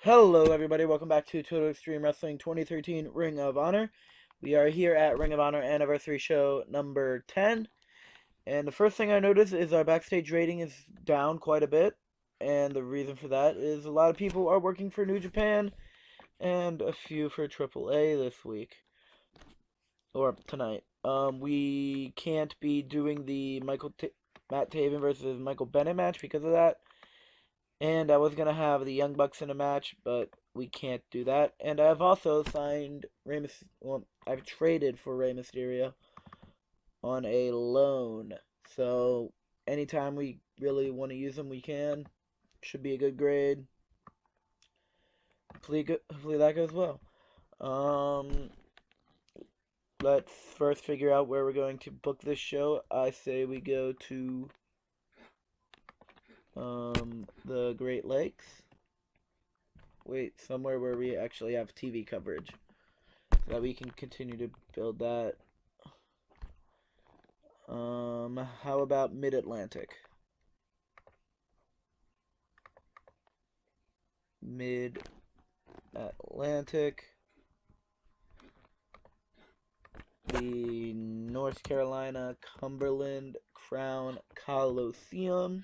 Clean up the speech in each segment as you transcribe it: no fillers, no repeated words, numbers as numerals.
Hello, everybody. Welcome back to Total Extreme Wrestling 2013 Ring of Honor. We are here at Ring of Honor Anniversary Show number 10. And the first thing I noticed is our backstage rating is down quite a bit. And the reason for that is a lot of people are working for New Japan and a few for AAA this week. Or tonight. We can't be doing the Matt Taven versus Michael Bennett match because of that. And I was going to have the Young Bucks in a match, but we can't do that. And I've also signed I've traded for Rey Mysterio on a loan. So anytime we really want to use him, we can. Should be a good grade. Hopefully that goes well. Um, let's first figure out where we're going to book this show. I say we go to the Great Lakes. Wait, somewhere where we actually have TV coverage so that we can continue to build that. How about Mid-Atlantic? Mid-Atlantic. The North Carolina Cumberland Crown Coliseum.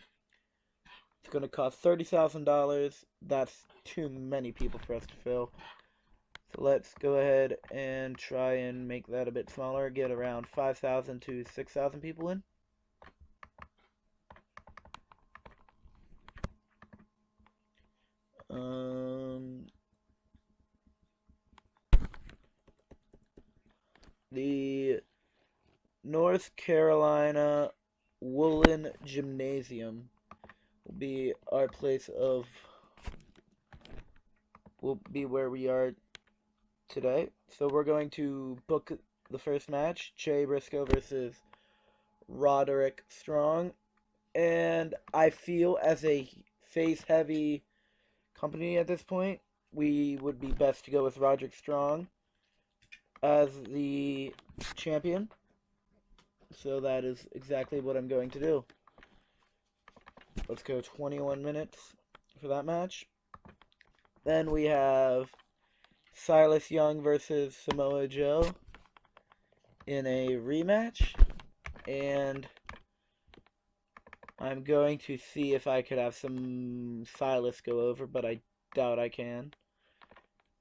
It's going to cost $30,000. That's too many people for us to fill. So let's go ahead and try and make that a bit smaller. Get around 5,000 to 6,000 people in. The North Carolina Woolen Gymnasium will be our place of, will be where we are today. So we're going to book the first match, Jay Briscoe versus Roderick Strong. And I feel as a face-heavy company at this point, we would be best to go with Roderick Strong as the champion. So that is exactly what I'm going to do. Let's go 21 minutes for that match. Then we have Silas Young versus Samoa Joe in a rematch. And I'm going to see if I could have some Silas go over, but I doubt I can.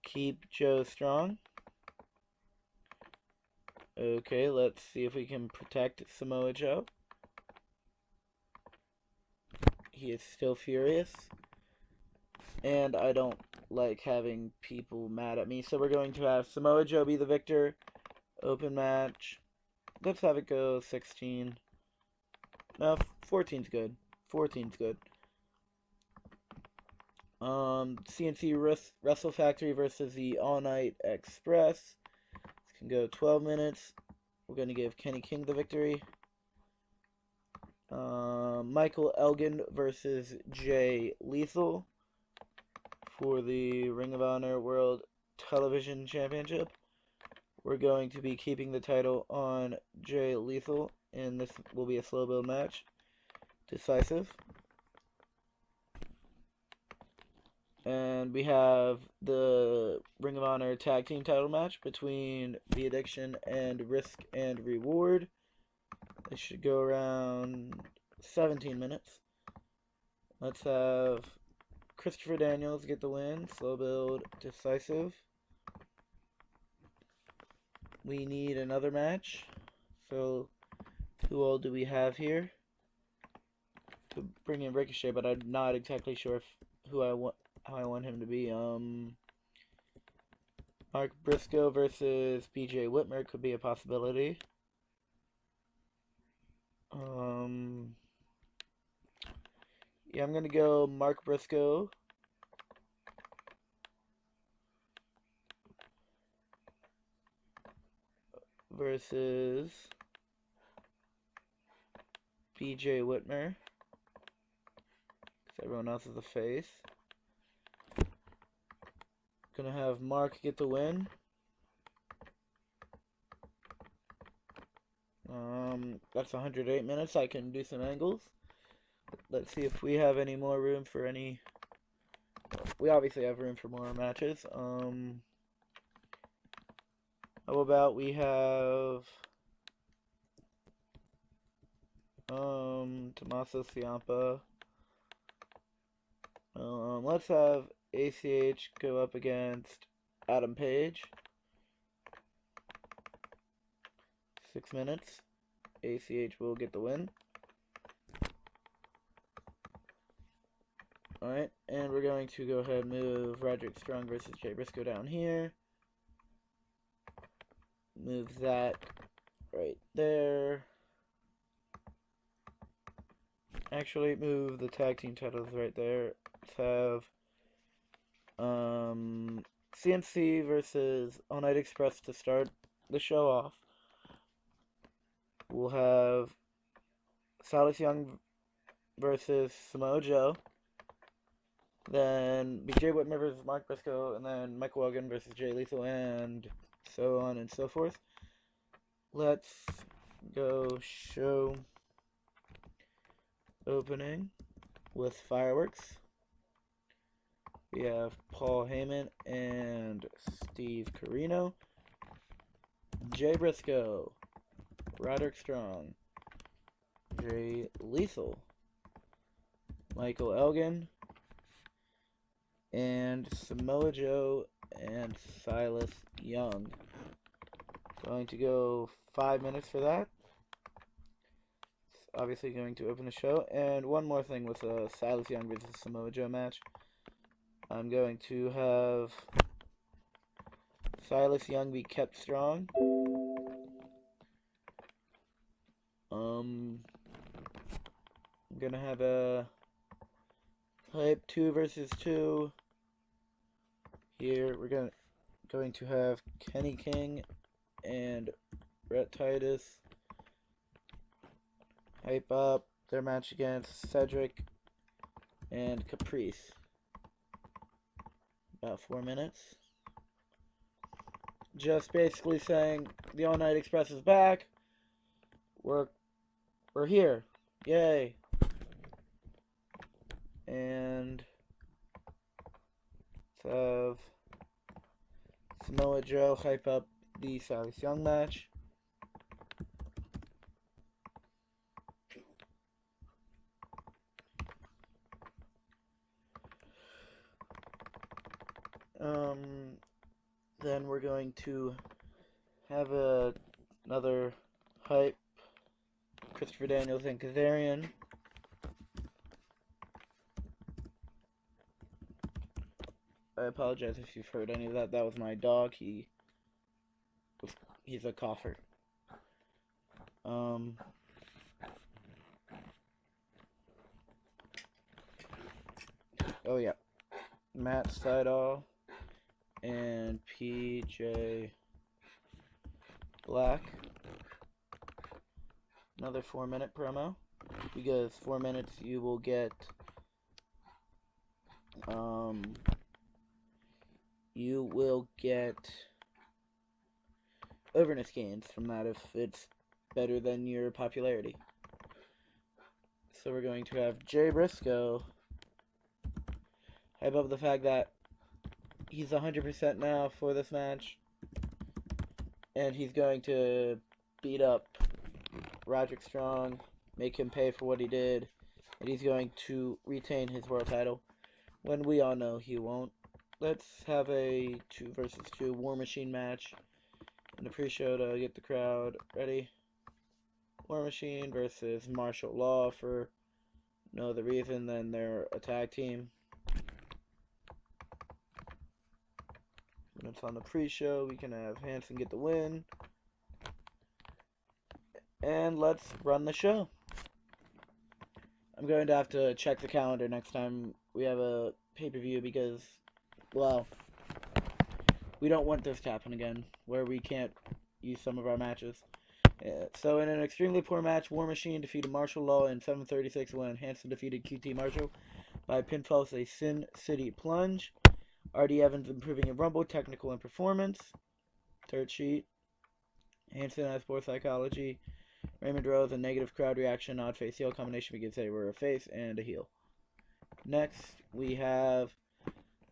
Keep Joe strong. Okay, let's see if we can protect Samoa Joe. He is still furious. And I don't like having people mad at me. So we're going to have Samoa Joe be the victor. Open match. Let's have it go 16. No, 14's good. 14's good. CNC Wrestle Factory versus the All Night Express. This can go 12 minutes. We're going to give Kenny King the victory. Michael Elgin versus Jay Lethal for the Ring of Honor World Television Championship. We're going to be keeping the title on Jay Lethal, and this will be a slow build match. Decisive. And we have the Ring of Honor Tag Team title match between The Addiction and Risk and Reward. It should go around 17 minutes. Let's have Christopher Daniels get the win. Slow build, decisive. We need another match. So, who all do we have here? Could bring in Ricochet, but I'm not exactly sure how I want him to be. Mark Briscoe versus BJ Whitmer could be a possibility. Yeah, I'm gonna go Mark Briscoe versus BJ Whitmer. Because everyone else is a face. Gonna have Mark get the win. That's 108 minutes. I can do some angles. Let's see if we have any more room for any. we obviously have room for more matches. How about we have Tommaso Ciampa. Let's have ACH go up against Adam Page. 6 minutes. ACH will get the win. Alright, and we're going to go ahead and move Roderick Strong versus Jay Briscoe down here. Move that right there. Actually, move the tag team titles right there. Let's have CNC versus All Night Express to start the show off. We'll have Silas Young versus Samoa Joe. Then BJ Whitmer versus Mark Briscoe, and then Michael Elgin versus Jay Lethal, and so on and so forth. Let's go show opening with fireworks. We have Paul Heyman and Steve Corino, Jay Briscoe, Roderick Strong, Jay Lethal, Michael Elgin, and Samoa Joe and Silas Young. Going to go 5 minutes for that. It's obviously going to open the show. And one more thing with a Silas Young versus Samoa Joe match. I'm going to have Silas Young be kept strong. I'm gonna have a type 2 versus 2. Here we're going to have Kenny King and Rhett Titus hype up their match against Cedric and Caprice. About 4 minutes. Just basically saying the All Night Express is back. We're here. Yay. And let's have Samoa Joe hype up the Silas Young match. Then we're going to have another hype. Christopher Daniels and Kazarian. I apologize if you've heard any of that. That was my dog. He's a cougher. Oh yeah, Matt Sydal and PJ Black. Another 4-minute promo, because 4 minutes you will get overness gains from that if it's better than your popularity. So we're going to have Jay Briscoe hype up the fact that he's 100% now for this match, and he's going to beat up Roderick Strong, make him pay for what he did, and he's going to retain his world title, when we all know he won't. Let's have a 2 versus 2 War Machine match in the pre-show to get the crowd ready. War Machine versus Martial Law for no other reason than they're a tag team. When it's on the pre-show, we can have Hanson get the win. And let's run the show. I'm going to have to check the calendar next time we have a pay-per-view because, well, we don't want this to happen again, where we can't use some of our matches. So in an extremely poor match, War Machine defeated Martial Law in 7:36 when Hanson defeated QT Marshall by pinfall with a Sin City Plunge. R.D. Evans improving in Rumble, technical and performance. Third sheet. Hanson has poor psychology. Raymond Rose, a negative crowd reaction, odd face heel combination because they were a face and a heel. Next, we have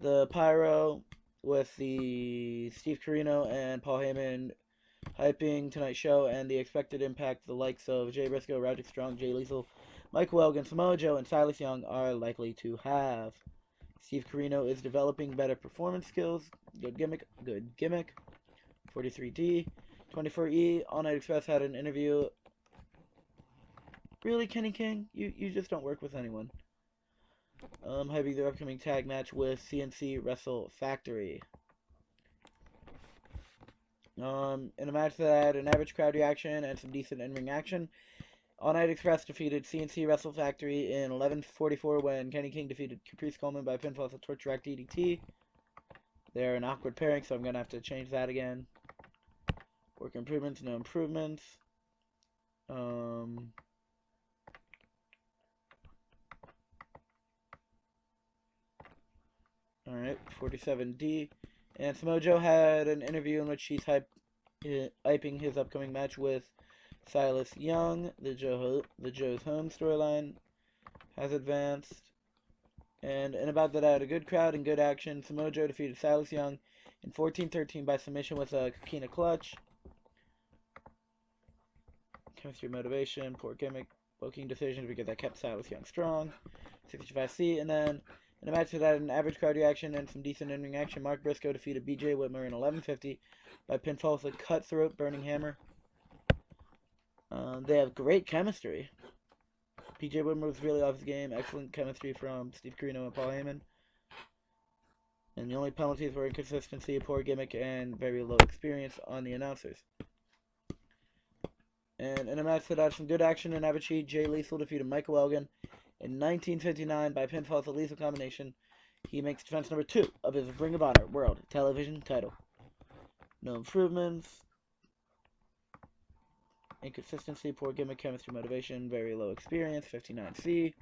The Pyro with the Steve Carino and Paul Heyman hyping tonight's show and the expected impact the likes of Jay Briscoe, Roderick Strong, Jay Lethal, Mike Welgan, Samoa Joe, and Silas Young are likely to have. Steve Carino is developing better performance skills. Good gimmick. Good gimmick. 43D. 24E. All Night Express had an interview. Really, Kenny King? You just don't work with anyone. Having their upcoming tag match with CNC Wrestle Factory. In a match that had an average crowd reaction and some decent in-ring action, All Night Express defeated CNC Wrestle Factory in 11:44 when Kenny King defeated Caprice Coleman by pinfall with a Torch Rack DDT. They're an awkward pairing, so I'm going to have to change that again. Work improvements, no improvements. Alright, 47D. And Samoa Joe had an interview in which he's hyping his upcoming match with Silas Young. The Joe's Home storyline has advanced. And in about that, I had a good crowd and good action. Samoa Joe defeated Silas Young in 14-13 by submission with a Coquina Clutch. Chemistry, motivation, poor gimmick, booking decisions because I kept Silas Young strong. 65C, and then in a match that had an average crowd reaction and some decent in-ring action, Mark Briscoe defeated BJ Whitmer in 11:50 by pinfall with a cutthroat burning hammer. They have great chemistry. BJ Whitmer was really off his game. Excellent chemistry from Steve Carino and Paul Heyman. And the only penalties were inconsistency, poor gimmick, and very low experience on the announcers. And in a match that had some good action and average heat, Jay Lethal defeated Michael Elgin in 1959 by pinfall with a lethal combination. He makes defense number 2 of his Ring of Honor World Television title. No improvements. Inconsistency, poor gimmick, chemistry, motivation, very low experience, 59C.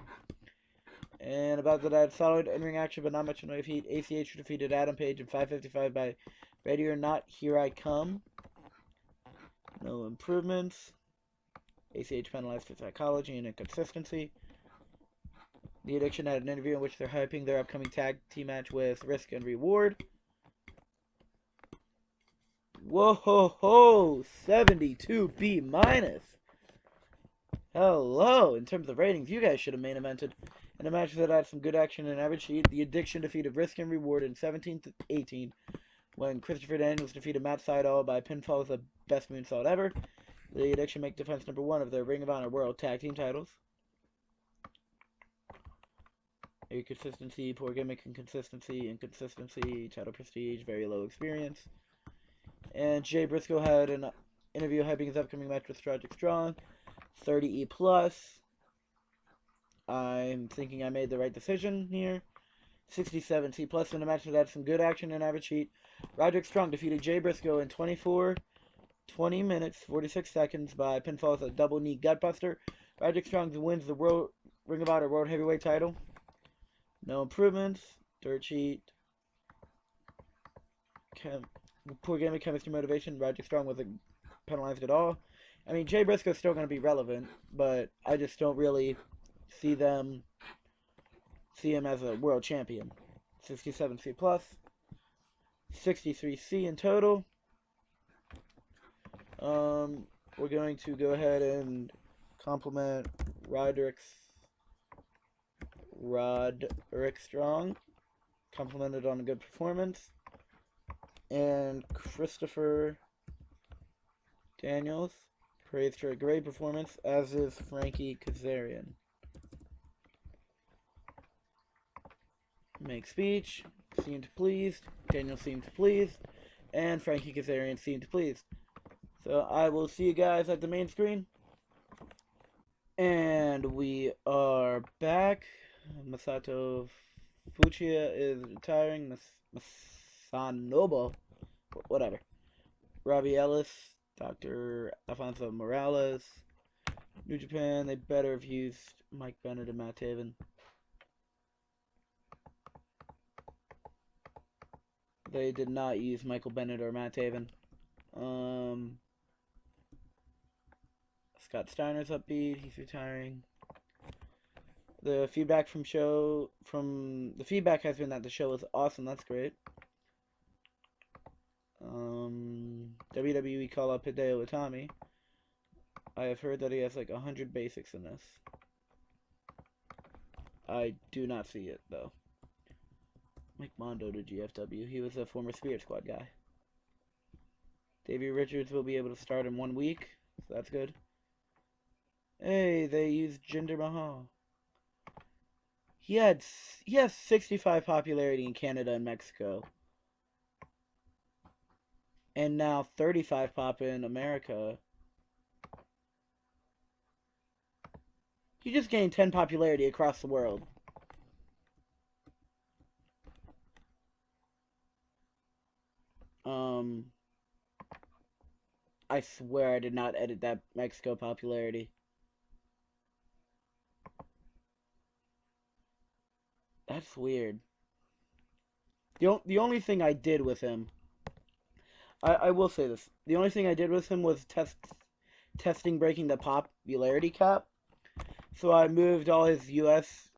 And about that, I had solid in-ring action, but not much in the way of heat. ACH defeated Adam Page in 5:55 by Ready or Not, Here I Come. No improvements. ACH penalized for psychology and inconsistency. The Addiction had an interview in which they're hyping their upcoming tag team match with Risk and Reward. Whoa ho ho! 72B minus. Hello! In terms of ratings, you guys should have main evented. In a match that had some good action and average heat, the Addiction defeated Risk and Reward in 17-18 when Christopher Daniels defeated Matt Sydal by pinfall with the best moonsault ever. The Addiction make defense number 1 of their Ring of Honor World Tag Team titles. Inconsistency, poor gimmick, inconsistency, title prestige, very low experience. And Jay Briscoe had an interview hyping his upcoming match with Roderick Strong. 30E plus. I'm thinking I made the right decision here. 67C plus in a match that had some good action and average heat. Roderick Strong defeated Jay Briscoe in 20 minutes, 46 seconds by pinfall with a double knee gutbuster. Roderick Strong wins the Ring of Honor World Heavyweight title. No improvements. Dirt sheet. Poor gimmick, chemistry, motivation. Roderick Strong wasn't penalized at all. I mean, Jay Briscoe's still going to be relevant, but I just don't really see him as a world champion. 67C plus. 63C in total. We're going to go ahead and compliment Roderick Strong. Complimented on a good performance. And Christopher Daniels praised for a great performance, as is Frankie Kazarian. Make speech. Seemed pleased. Daniels seemed pleased. And Frankie Kazarian seemed pleased. So I will see you guys at the main screen. And we are back. Masato Fuchiya is retiring. Masanobu, whatever. Robbie Ellis, Dr. Alfonso Morales. New Japan, they better have used Mike Bennett and Matt Taven. They did not use Michael Bennett or Matt Taven. Scott Steiner's upbeat. He's retiring. The feedback from the feedback has been that the show was awesome. That's great. WWE call up Hideo Itami. I have heard that he has like 100 basics in this. I do not see it though. Mike Mondo to GFW. He was a former Spirit Squad guy. Davey Richards will be able to start in 1 week, so that's good. Hey, they used Jinder Mahal. He has 65 popularity in Canada and Mexico, and now 35 pop in America. He just gained 10 popularity across the world. I swear I did not edit that Mexico popularity. That's weird. The only thing I did with him, I will say this. The only thing I did with him was testing breaking the popularity cap. So I moved all his US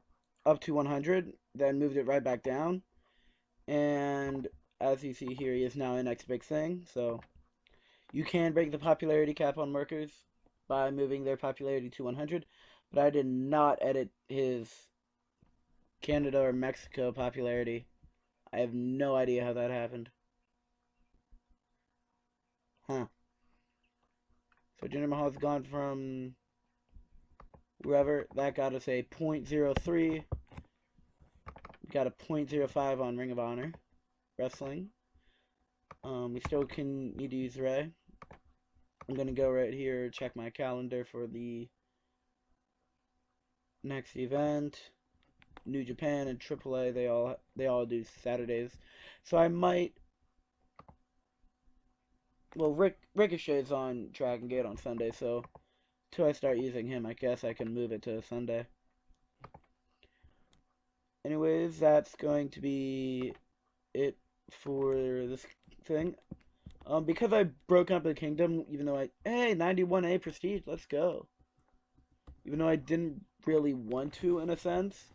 up to 100, then moved it right back down. And as you see here, he is now in next big thing. So you can break the popularity cap on workers by moving their popularity to 100. But I did not edit his Canada or Mexico popularity. I have no idea how that happened. Huh. So Jinder Mahal's gone from wherever. That got us a 0.03. We got a 0.05 on Ring of Honor Wrestling. We still can need to use Ray. I'm going to go right here, check my calendar for the next event. New Japan and AAA, they all do Saturdays. So I might, well, Ricochet's on Dragon Gate on Sunday, so until I start using him, I guess I can move it to Sunday. Anyways, that's going to be it for this thing. Because I broke up the Kingdom, even though hey, 91A Prestige, let's go. Even though I didn't really want to, in a sense,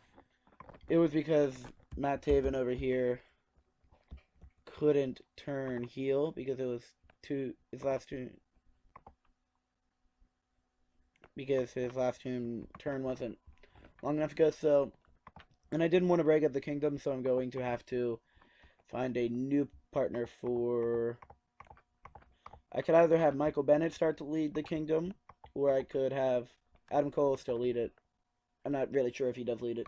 it was because Matt Taven over here couldn't turn heel because it was his last turn wasn't long enough ago. So, and I didn't want to break up the Kingdom, so I'm going to have to find a new partner for. I could either have Michael Bennett start to lead the Kingdom, or I could have Adam Cole still lead it. I'm not really sure if he does lead it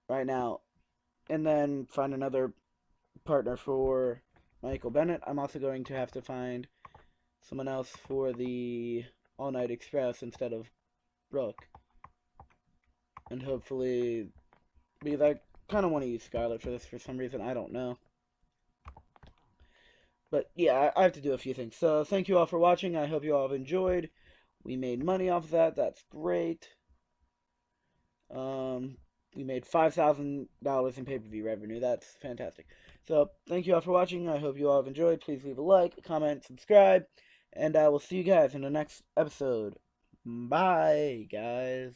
right now. And then find another partner for Michael Bennett. I'm also going to have to find someone else for the All Night Express instead of Brooke. And hopefully, because I kind of want to use Scarlett for this for some reason. I don't know. But yeah, I have to do a few things. So thank you all for watching. I hope you all have enjoyed. We made money off of that. That's great. We made $5,000 in pay-per-view revenue. That's fantastic. So thank you all for watching. I hope you all have enjoyed. Please leave a like, comment, subscribe, and I will see you guys in the next episode. Bye, guys.